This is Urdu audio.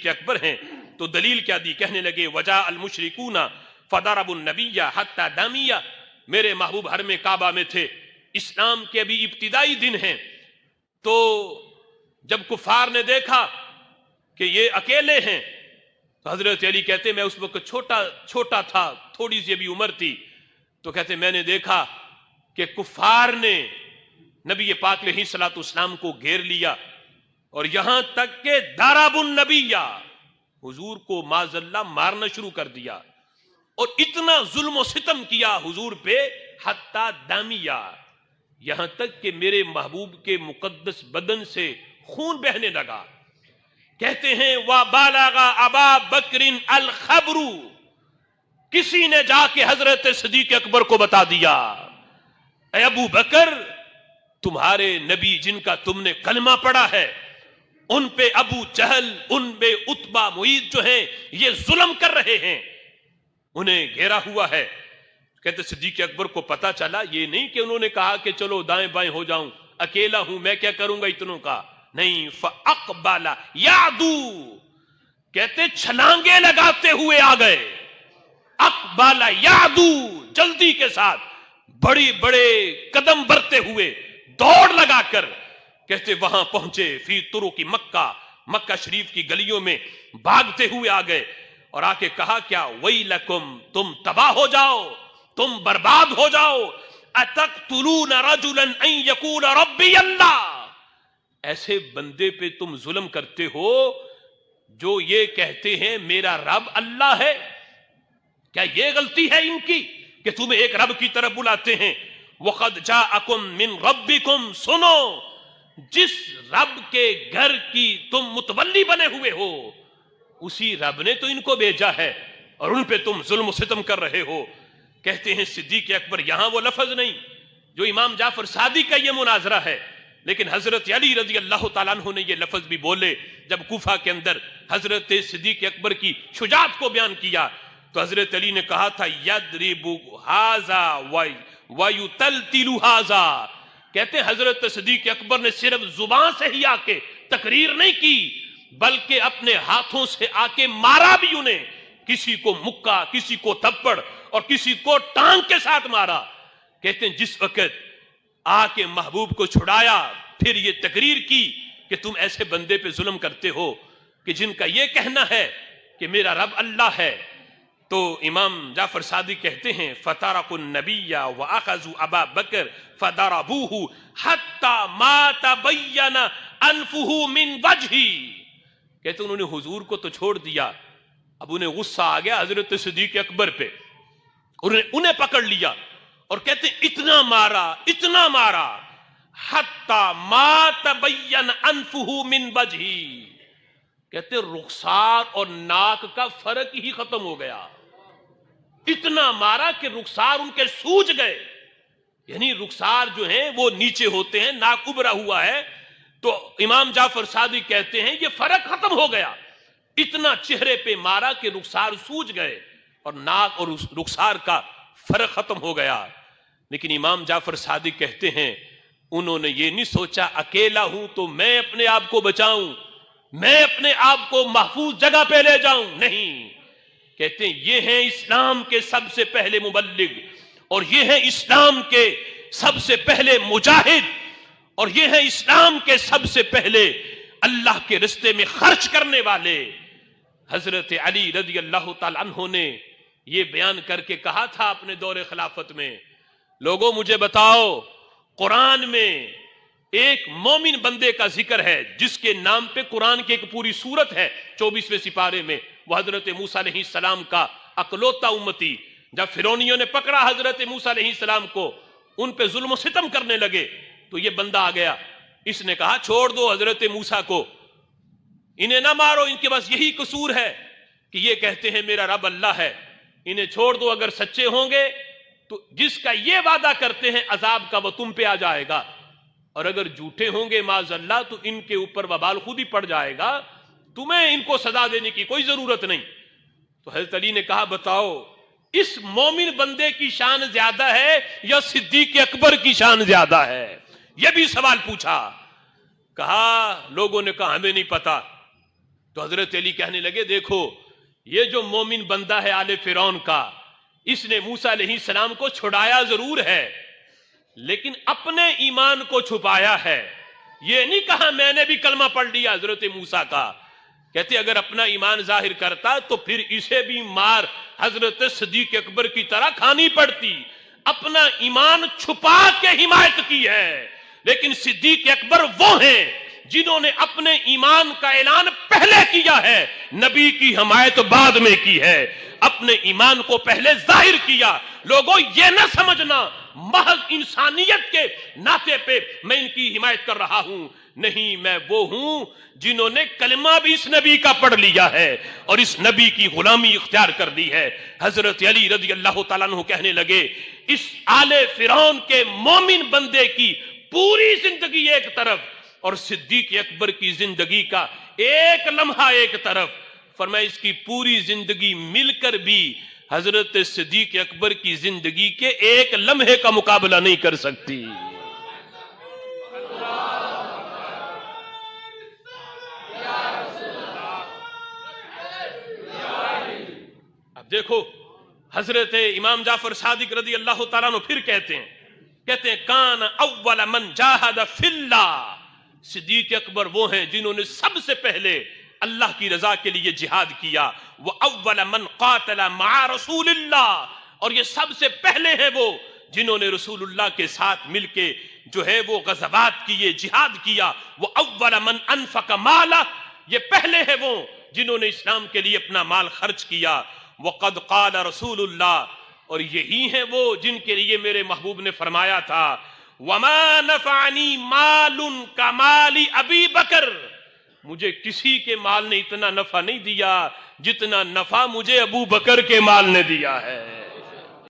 صدیق اکبر ہیں تو دلیل کیا دی؟ کہنے لگے وجاء المشرکون فضربوا النبی حتی دامیہ، میرے محبوب حرم کعبہ میں تھے، اسلام کے ابھی ابتدائی دن ہیں، تو جب کفار نے دیکھا کہ یہ اکیلے ہیں تو حضرت علی کہتے ہیں میں اس وقت چھوٹا تھا، تھوڑی سی ابھی عمر تھی، تو کہتے میں نے دیکھا کہ کفار نے نبی پاک علیہ الصلوۃ والسلام کو گھیر لیا اور یہاں تک کہ ضرب النبی، حضور کو معاذ اللہ مارنا شروع کر دیا اور اتنا ظلم و ستم کیا حضور پہ حتی دامیہ، یہاں تک کہ میرے محبوب کے مقدس بدن سے خون بہنے لگا۔ کہتے ہیں وَبَلَغَ أَبَا بَكْرٍ الْخَبْرُ، کسی نے جا کے حضرت صدیق اکبر کو بتا دیا اے ابو بکر، تمہارے نبی جن کا تم نے کلمہ پڑھا ہے ان پہ ابو جہل، ان پہ عتبہ معیط جو ہیں یہ ظلم کر رہے ہیں، انہیں گھیرا ہوا ہے۔ کہتے صدیق اکبر کو پتا چلا، یہ نہیں کہ انہوں نے کہا کہ چلو دائیں بائیں ہو جاؤں، اکیلا ہوں میں کیا کروں گا اتنوں کا، نہیں، فَأَقْبَلَ يَعْدُو، کہتے چھلانگے لگاتے ہوئے آ گئے، اقبال یعدو، جلدی کے ساتھ بڑے بڑے قدم بڑھتے ہوئے دوڑ لگا کر کہتے وہاں پہنچے، فی طرق کی مکہ شریف کی گلیوں میں بھاگتے ہوئے آ گئے اور آ کے کہا کیا ویلکم، تم تباہ ہو جاؤ، تم برباد ہو جاؤ، اتقتلون رجلا ان یقول ربی اللہ، ایسے بندے پہ تم ظلم کرتے ہو جو یہ کہتے ہیں میرا رب اللہ ہے، کیا یہ غلطی ہے ان کی کہ تمہیں ایک رب کی طرف بلاتے ہیں؟ وَقَدْ جَاءَكُم مِّن رَبِّكُمْ، سنو جس رب کے گھر کی تم متولی بنے ہوئے ہو اسی رب نے تو ان کو بھیجا ہے اور ان پہ تم ظلم و ستم کر رہے ہو۔ کہتے ہیں صدیق اکبر، یہاں وہ لفظ نہیں جو امام جعفر صادق کا یہ مناظرہ ہے، لیکن حضرت علی رضی اللہ تعالیٰ عنہ نے یہ لفظ بھی بولے جب کوفہ کے اندر حضرت صدیق اکبر کی شجاعت کو بیان کیا تو حضرت علی نے کہا تھا یضرب ھذا ویتلتل ھذا، کہتے ہیں حضرت صدیق اکبر نے صرف زبان سے ہی آ کے تقریر نہیں کی بلکہ اپنے ہاتھوں سے آ کے مارا بھی انہیں، کسی کو مکہ، کسی کو تھپڑ اور کسی کو ٹانگ کے ساتھ مارا۔ کہتے ہیں جس وقت آ کے محبوب کو چھڑایا پھر یہ تقریر کی کہ تم ایسے بندے پہ ظلم کرتے ہو کہ جن کا یہ کہنا ہے کہ میرا رب اللہ ہے، تو امام جعفر صادق کہتے ہیں فَتَرَقُوا النَّبِيَّ وَأَخَذُوا أَبَا بَكْرٍ فَضَرَبُوهُ حَتَّى مَا تَبَيَّنَ أَنْفُهُ مِنْ وَجْهِهِ، کہتے انہوں نے حضور کو تو چھوڑ دیا، اب انہیں غصہ آ گیا حضرت صدیق اکبر پہ، انہیں پکڑ لیا اور کہتے اتنا مارا حَتَّى مَا تَبَيَّنَ أَنْفُهُ مِنْ وَجْهِهِ، کہتے رخسار اور ناک کا فرق ہی ختم ہو گیا، اتنا مارا کہ رخسار ان کے سوج گئے، یعنی رخسار جو ہیں وہ نیچے ہوتے ہیں، ناک ابھرا ہوا ہے، تو امام جعفر صادق کہتے ہیں یہ فرق ختم ہو گیا، اتنا چہرے پہ مارا کہ رخسار سوج گئے اور ناک اور رخسار کا فرق ختم ہو گیا۔ لیکن امام جعفر صادق کہتے ہیں انہوں نے یہ نہیں سوچا اکیلا ہوں تو میں اپنے آپ کو بچاؤں، میں اپنے آپ کو محفوظ جگہ پہ لے جاؤں، نہیں، کہتے ہیں یہ ہیں اسلام کے سب سے پہلے مبلغ اور یہ ہیں اسلام کے سب سے پہلے مجاہد اور یہ ہیں اسلام کے سب سے پہلے اللہ کے راستے میں خرچ کرنے والے۔ حضرت علی رضی اللہ تعالی عنہ نے یہ بیان کر کے کہا تھا اپنے دور خلافت میں، لوگوں مجھے بتاؤ قرآن میں ایک مومن بندے کا ذکر ہے جس کے نام پہ قرآن کی ایک پوری سورت ہے 24ویں سپارے میں، وہ حضرت موسیٰ علیہ السلام کا اکلوتا امتی، جب فرعونیوں نے پکڑا حضرت موسیٰ علیہ السلام کو، ان پہ ظلم و ستم کرنے لگے تو یہ بندہ آ گیا، اس نے کہا چھوڑ دو حضرت موسیٰ کو، انہیں نہ مارو، ان کے بس یہی قصور ہے کہ یہ کہتے ہیں میرا رب اللہ ہے، انہیں چھوڑ دو، اگر سچے ہوں گے تو جس کا یہ وعدہ کرتے ہیں عذاب کا وہ تم پہ آ جائے گا، اور اگر جھوٹے ہوں گے معاذ اللہ تو ان کے اوپر وبال خود ہی پڑ جائے گا، تمہیں ان کو سزا دینے کی کوئی ضرورت نہیں۔ تو حضرت علی نے کہا بتاؤ اس مومن بندے کی شان زیادہ ہے یا صدیق اکبر کی شان زیادہ ہے؟ یہ بھی سوال پوچھا، کہا لوگوں نے کہا ہمیں نہیں پتا، تو حضرت علی کہنے لگے دیکھو یہ جو مومن بندہ ہے آل فرعون کا، اس نے موسیٰ علیہ السلام کو چھڑایا ضرور ہے لیکن اپنے ایمان کو چھپایا ہے. یہ نہیں کہا میں نے بھی کلمہ پڑھ لیا حضرت موسیٰ کا. کہتے اگر اپنا ایمان ظاہر کرتا تو پھر اسے بھی مار حضرت صدیق اکبر کی طرح کھانی پڑتی. اپنا ایمان چھپا کے حمایت کی ہے. لیکن صدیق اکبر وہ ہیں جنہوں نے اپنے ایمان کا اعلان پہلے کیا ہے، نبی کی حمایت بعد میں کی ہے. اپنے ایمان کو پہلے ظاہر کیا. لوگوں یہ نہ سمجھنا محض انسانیت کے ناطے پہ میں ان کی حمایت کر رہا ہوں، نہیں، میں وہ ہوں جنہوں نے کلمہ بھی اس نبی کا پڑھ لیا ہے اور اس نبی کی غلامی اختیار کر دی ہے. حضرت علی رضی اللہ تعالیٰ عنہ کہنے لگے اس آل فرعون کے مومن بندے کی پوری زندگی ایک طرف اور صدیق اکبر کی زندگی کا ایک لمحہ ایک طرف. فرمایا اس کی پوری زندگی مل کر بھی حضرت صدیق اکبر کی زندگی کے ایک لمحے کا مقابلہ نہیں کر سکتی. اب دیکھو حضرت امام جعفر صادق رضی اللہ تعالیٰ عنہ پھر کہتے ہیں کان اول من جاہد فی اللہ. صدیق اکبر وہ ہیں جنہوں نے سب سے پہلے اللہ کی رضا کے لیے جہاد کیا. وہ اول من قاتل مع رسول اللہ، اور یہ سب سے پہلے ہیں وہ جنہوں نے رسول اللہ کے ساتھ مل کے جو ہے وہ غزوات کیے، جہاد کیا. وہ اول من انفق مالا، یہ پہلے ہیں وہ جنہوں نے اسلام کے لیے اپنا مال خرچ کیا. وقد قال رسول اللہ، اور یہی ہیں وہ جن کے لیے میرے محبوب نے فرمایا تھا وما نفعنی مال کمال ابی بکر، مجھے کسی کے مال نے اتنا نفع نہیں دیا جتنا نفع مجھے ابو بکر کے مال نے دیا ہے.